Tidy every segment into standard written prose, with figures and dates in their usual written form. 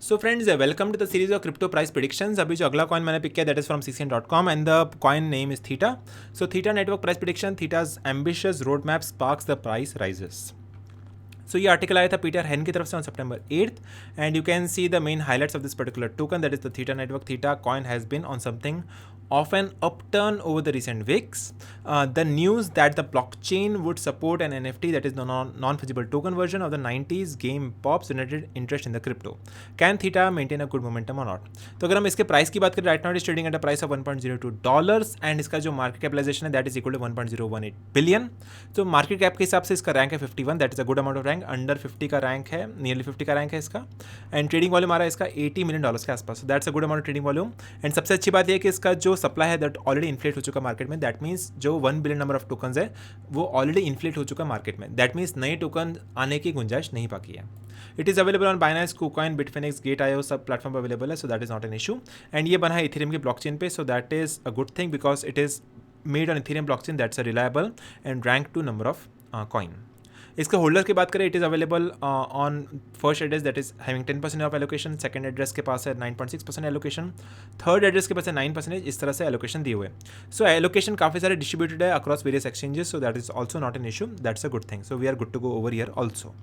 So friends, welcome to the series of crypto price predictions. अभी जो अगला coin मैंने पिक किया that is from ccn.com and the coin name is Theta. So Theta network price prediction, Theta's ambitious roadmap sparks the price rises. So ये article आया था Peter Hen की तरफ से ऑन सितंबर 8th and you can see the main highlights of this particular token that is the Theta Network. Theta coin has been on something of an upturn over the recent weeks. The news that the blockchain would support an NFT that is the non-fungible token version of the 90s game pops generated interest in the crypto. Can Theta maintain a good momentum or not? तो अगर हम इसके price की बात करें, right now it is trading at a price of $1.02 and इसका जो market capitalization है that is equal to 1.018 billion. तो मार्केट कैप के हिसाब से इसका रैंक है 51, that is a good amount of rank. Under 50 का रैंक है, नियरली 50 का रैंक है इसका. एंड ट्रेडिंग वॉल्यूम आ रहा है इसका $80 मिलियन के आसपास. That's a good amount of trading volume. And सबसे अच्छी बात यह है कि इसका जो सप्लाई है दैट ऑलरेडी इन्फ्लेट हो चुका मार्केट में. दैट मीन्स जो 1 बिलियन नंबर ऑफ टोकन्स है वो ऑलरेडी इन्फ्लेट हो चुका मार्केट में. दैट मीन्स नए टोकन आने की गुंजाइश नहीं बाकी है. It is available on Binance, KuCoin, बिटफिनिक्स, गेट.io सब प्लेटफॉर्म पर अवेलेबल है. सो that is not an issue. And ये बना है इथेरियम की ब्लॉकचेन पे. सो that is a good thing because it is made on Ethereum blockchain. That's a reliable and rank to number of coin. इसके holders की बात करें, it is available on first address that is having 10% of allocation. Second address के पास है 9.6% allocation. Third address के पास है 9%. इस तरह से एलोकेशन दिए हुए. सो एलोकेशन काफ़ी सारे डिस्ट्रीब्यूटेड है across various exchanges. So that is also not an issue. That's a good thing. So we are good to go over here also.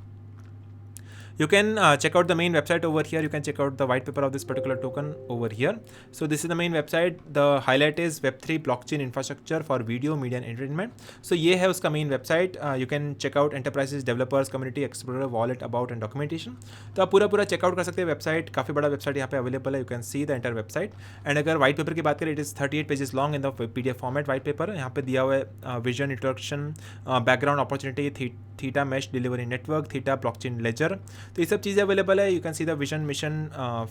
You can check out the main website over here. You can check out the white paper of this particular token over here. So this is the main website. The highlight is Web3 blockchain infrastructure for video, media and entertainment. So ये है उसका main website. You can check out enterprises, developers, community, explorer, wallet, about and documentation. तो आप पूरा checkout कर सकते हैं website. काफ़ी बड़ा वेबसाइट यहाँ पे अवेलेबल है. You can see the entire website. And अगर व्हाइट पेपर की बात करें, it is 38 pages long in the PDF format white paper. यहाँ पे दिया हुआ है vision, introduction, background, opportunity, Theta mesh delivery network, Theta blockchain ledger. तो ये सब चीज़ें अवेलेबल है. You can see the vision, mission,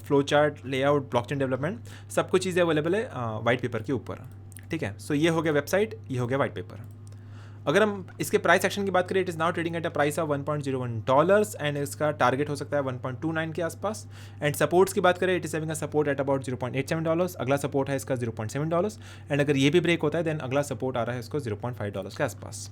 flow chart, layout, blockchain development, सब कुछ चीज़ें अवेलेबल है वाइट पेपर के ऊपर. ठीक है. सो ये हो गया वेबसाइट, ये हो गया वाइट पेपर. अगर हम इसके प्राइस एक्शन की बात करें, it is now trading at a price of $1.01 and इसका टारगेट हो सकता है 1.29 के आसपास. एंड सपोर्ट्स की बात करें, it is having a support at about $0.87. अगला सपोर्ट है इसका $0.7. एंड अगर ये भी ब्रेक होता है देन अगला सपोर्ट आ रहा है इसको $0.5 के आसपास.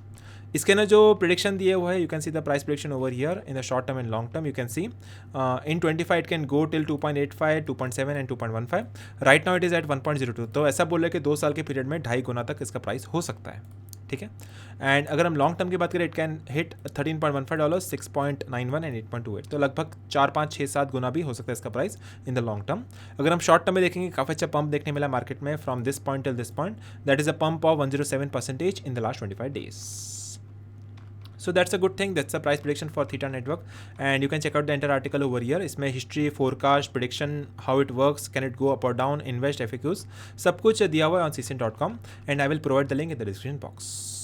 इसके ना जो प्रिडिक्शन दिए हुआ है, you can see the price prediction over here in the short term and long term. You can see in 25 it can go till 2.85, 2.7 and 2.15. Right now it is at 1.02. तो ऐसा बोल रहे कि 2 साल के पीरियड में 2.5 गुना तक इसका प्राइस हो सकता है. ठीक है. एंड अगर हम लॉन्ग टर्म की बात करें, इट कैन हिट $13.15, 6.91 एंड 8.28. तो लगभग 4, 5, 6, 7 गुना भी हो सकता है इसका price in the long term. अगर हम शॉर्ट टर्म में देखेंगे, काफ़ी अच्छा पंप देखने मिला मार्केट में from this point till this point. That is a pump of 107% in the last 25 days. So that's a good thing. That's a price prediction for Theta network, and you can check out the entire article over here. इसमें history, forecast, prediction, how it works, can it go up or down, invest, FAQs, सब कुछ दिया हुआ है on ccn.com, and I will provide the link in the description box.